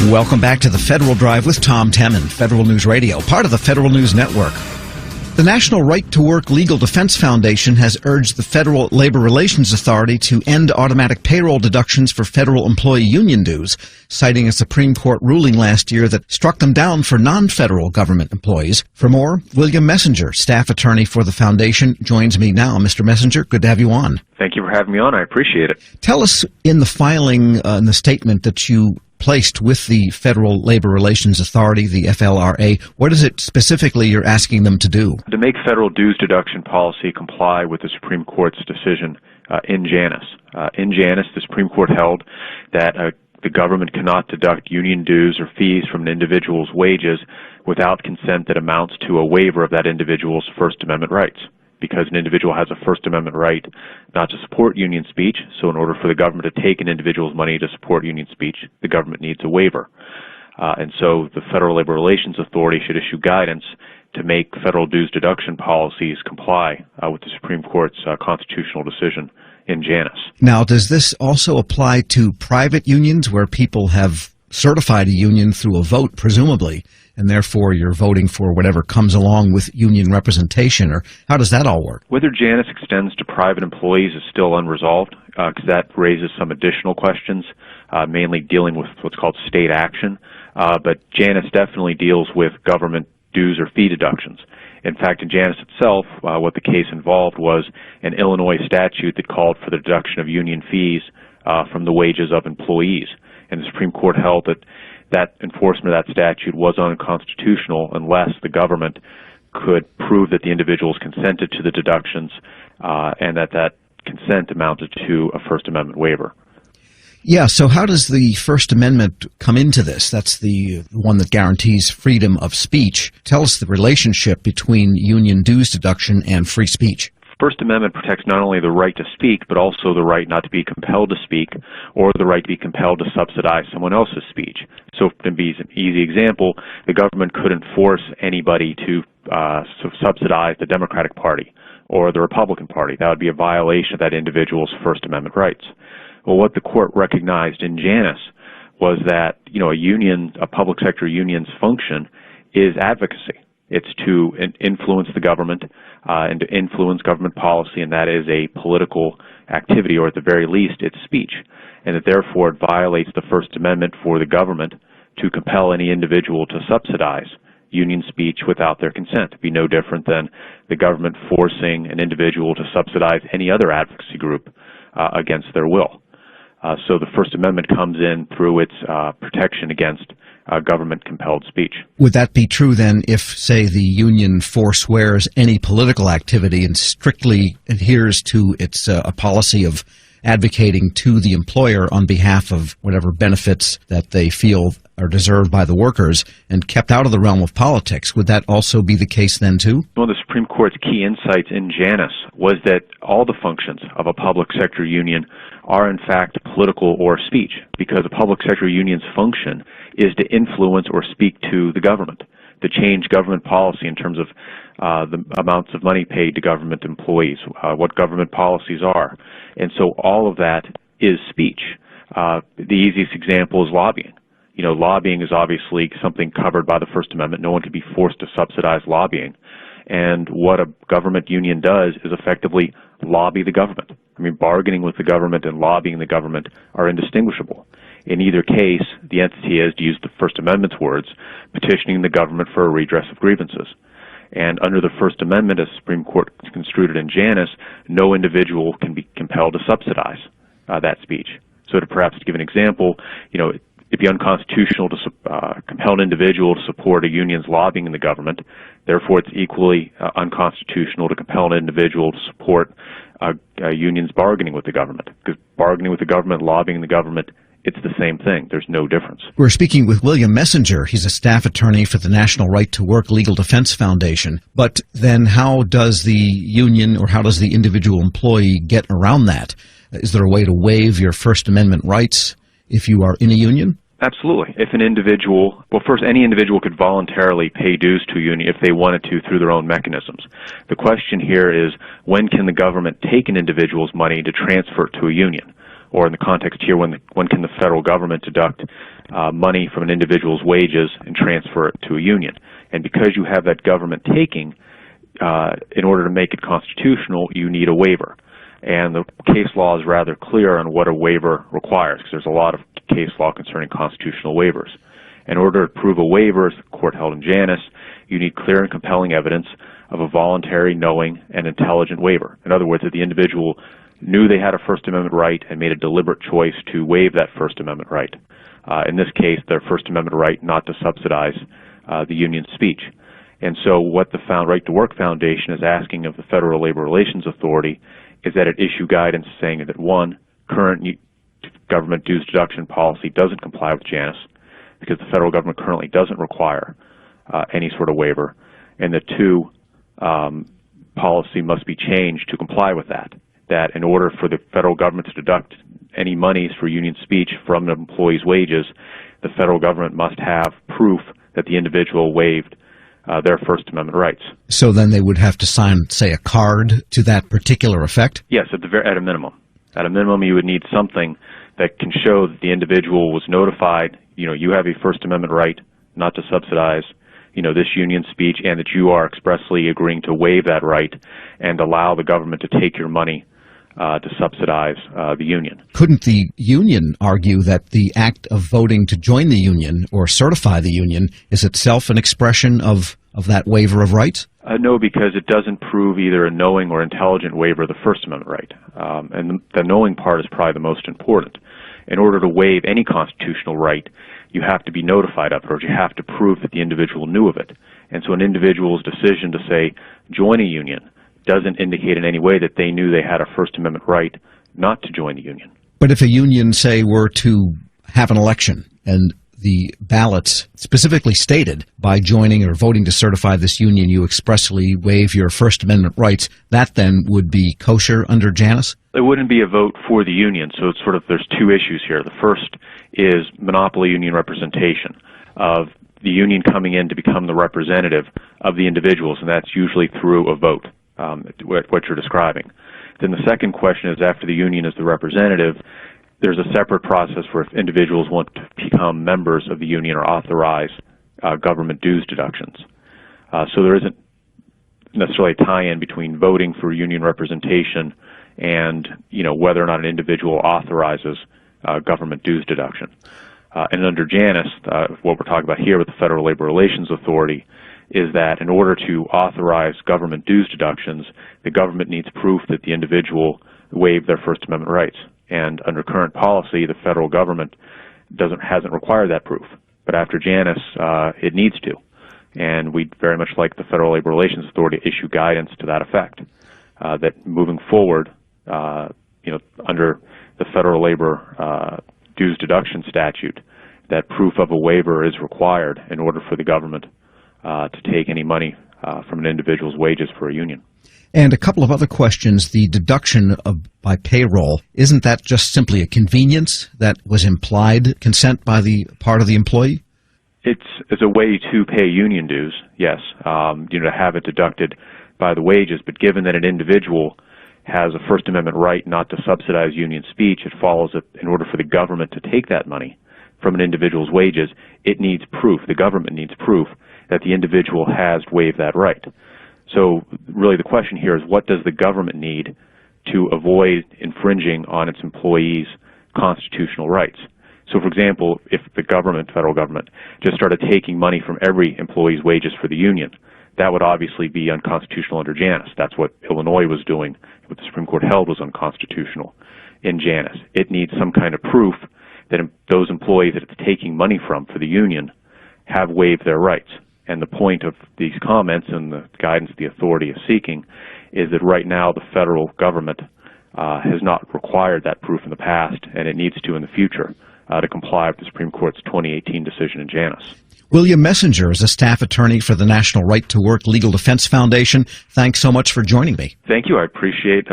Welcome back to the Federal Drive with Tom Temin, Federal News Radio, part of the Federal News Network. The National Right to Work Legal Defense Foundation has urged the Federal Labor Relations Authority to end automatic payroll deductions for federal employee union dues, citing a Supreme Court ruling last year that struck them down for non-federal government employees. For more, William Messenger, staff attorney for the foundation, joins me now. Mr. Messenger, good to have you on. Thank you for having me on. I appreciate it. Tell us in the filing, in the statement that you placed with the Federal Labor Relations Authority, the FLRA, what is it specifically you're asking them to do? To make federal dues deduction policy comply with the Supreme Court's decision in Janus. In Janus, the Supreme Court held that the government cannot deduct union dues or fees from an individual's wages without consent that amounts to a waiver of that individual's First Amendment rights. Because an individual has a First Amendment right not to support union speech, so in order for the government to take an individual's money to support union speech, the government needs a waiver. And so the Federal Labor Relations Authority should issue guidance to make federal dues deduction policies comply with the Supreme Court's constitutional decision in Janus. Now, does this also apply to private unions where people have certified a union through a vote, presumably, and therefore you're voting for whatever comes along with union representation, or how does that all work? Whether Janus extends to private employees is still unresolved, because that raises some additional questions, mainly dealing with what's called state action. But Janus definitely deals with government dues or fee deductions. In fact, in Janus itself, what the case involved was an Illinois statute that called for the deduction of union fees from the wages of employees. And the Supreme Court held that enforcement of that statute was unconstitutional unless the government could prove that the individuals consented to the deductions and that consent amounted to a First Amendment waiver. Yeah, so how does the First Amendment come into this? That's the one that guarantees freedom of speech. Tell us the relationship between union dues deduction and free speech. First Amendment protects not only the right to speak, but also the right not to be compelled to speak or the right to be compelled to subsidize someone else's speech. So to be an easy example, the government couldn't force anybody to subsidize the Democratic Party or the Republican Party. That would be a violation of that individual's First Amendment rights. Well, what the court recognized in Janus was that, a public sector union's function is advocacy. It's to influence the government and to influence government policy, and that is a political activity, or at the very least, it's speech. And that therefore it violates the First Amendment for the government to compel any individual to subsidize union speech without their consent. It'd be no different than the government forcing an individual to subsidize any other advocacy group against their will. So the First Amendment comes in through its protection against government-compelled speech. Would that be true then if, say, the union forswears any political activity and strictly adheres to its a policy of advocating to the employer on behalf of whatever benefits that they feel are deserved by the workers and kept out of the realm of politics? Would that also be the case then too? One of the Supreme Court's key insights in Janus was that all the functions of a public sector union are in fact political or speech, because a public sector union's function is to influence or speak to the government, to change government policy in terms of the amounts of money paid to government employees, what government policies are. And so all of that is speech. The easiest example is lobbying. Lobbying is obviously something covered by the First Amendment. No one can be forced to subsidize lobbying. And what a government union does is effectively lobby the government. Bargaining with the government and lobbying the government are indistinguishable. In either case, the entity is, to use the First Amendment's words, petitioning the government for a redress of grievances. And under the First Amendment, as the Supreme Court construed it in Janus, no individual can be compelled to subsidize that speech. So to perhaps give an example, it'd be unconstitutional to compel an individual to support a union's lobbying in the government. Therefore, it's equally unconstitutional to compel an individual to support a union's bargaining with the government. Because bargaining with the government, lobbying the government, it's the same thing. There's no difference. We're speaking with William Messenger. He's a staff attorney for the National Right to Work Legal Defense Foundation. But then how does the union or how does the individual employee get around that? Is there a way to waive your First Amendment rights if you are in a union? Absolutely. If an individual, first, any individual could voluntarily pay dues to a union if they wanted to through their own mechanisms. The question here is, when can the government take an individual's money to transfer it to a union? or in the context here, when can the federal government deduct money from an individual's wages and transfer it to a union? And because you have that government taking, in order to make it constitutional, you need a waiver. And the case law is rather clear on what a waiver requires, because there's a lot of case law concerning constitutional waivers. In order to prove a waiver, as the court held in Janus, you need clear and compelling evidence of a voluntary, knowing, and intelligent waiver. In other words, that the individual knew they had a First Amendment right and made a deliberate choice to waive that First Amendment right. In this case, their First Amendment right not to subsidize the union's speech. And so what the Right to Work Foundation is asking of the Federal Labor Relations Authority is that it issue guidance saying that, one, current government dues deduction policy doesn't comply with Janus, because the federal government currently doesn't require any sort of waiver, and that, two, policy must be changed to comply with that. That in order for the federal government to deduct any monies for union speech from the employee's wages, the federal government must have proof that the individual waived their First Amendment rights. So then they would have to sign, say, a card to that particular effect? Yes, at a minimum. At a minimum, you would need something that can show that the individual was notified, you have a First Amendment right not to subsidize, this union speech, and that you are expressly agreeing to waive that right and allow the government to take your money to subsidize the union. Couldn't the union argue that the act of voting to join the union or certify the union is itself an expression of that waiver of rights? No, because it doesn't prove either a knowing or intelligent waiver of the First Amendment right. And the knowing part is probably the most important. In order to waive any constitutional right, you have to be notified of it, or you have to prove that the individual knew of it. And so an individual's decision to, say, join a union doesn't indicate in any way that they knew they had a First Amendment right not to join the union. But if a union, say, were to have an election and the ballots specifically stated by joining or voting to certify this union, you expressly waive your First Amendment rights, that then would be kosher under Janus? It wouldn't be a vote for the union, so it's there's two issues here. The first is monopoly union representation, of the union coming in to become the representative of the individuals, and that's usually through a vote, what you're describing. Then the second question is, after the union is the representative, there's a separate process for if individuals want to become members of the union or authorize government dues deductions. So there isn't necessarily a tie-in between voting for union representation and whether or not an individual authorizes government dues deduction. And under Janus, what we're talking about here with the Federal Labor Relations Authority is that in order to authorize government dues deductions, the government needs proof that the individual waived their First Amendment rights. And under current policy, the federal government hasn't required that proof. But after Janus, it needs to. And we'd very much like the Federal Labor Relations Authority to issue guidance to that effect, that moving forward, under the Federal Labor dues deduction statute, that proof of a waiver is required in order for the government to take any money from an individual's wages for a union. And a couple of other questions. The deduction by payroll, isn't that just simply a convenience that was implied consent by the part of the employee? It's a way to pay union dues, yes, to have it deducted by the wages. But given that an individual has a First Amendment right not to subsidize union speech, it follows that in order for the government to take that money from an individual's wages, it needs proof, the government needs proof, that the individual has waived that right. So really the question here is, what does the government need to avoid infringing on its employees' constitutional rights? So, for example, if the federal government, just started taking money from every employee's wages for the union, that would obviously be unconstitutional under Janus. That's what Illinois was doing. What the Supreme Court held was unconstitutional in Janus. It needs some kind of proof that those employees that it's taking money from for the union have waived their rights. And the point of these comments and the guidance the authority is seeking is that right now the federal government has not required that proof in the past, and it needs to in the future to comply with the Supreme Court's 2018 decision in Janus. William Messenger is a staff attorney for the National Right to Work Legal Defense Foundation. Thanks so much for joining me. Thank you. I appreciate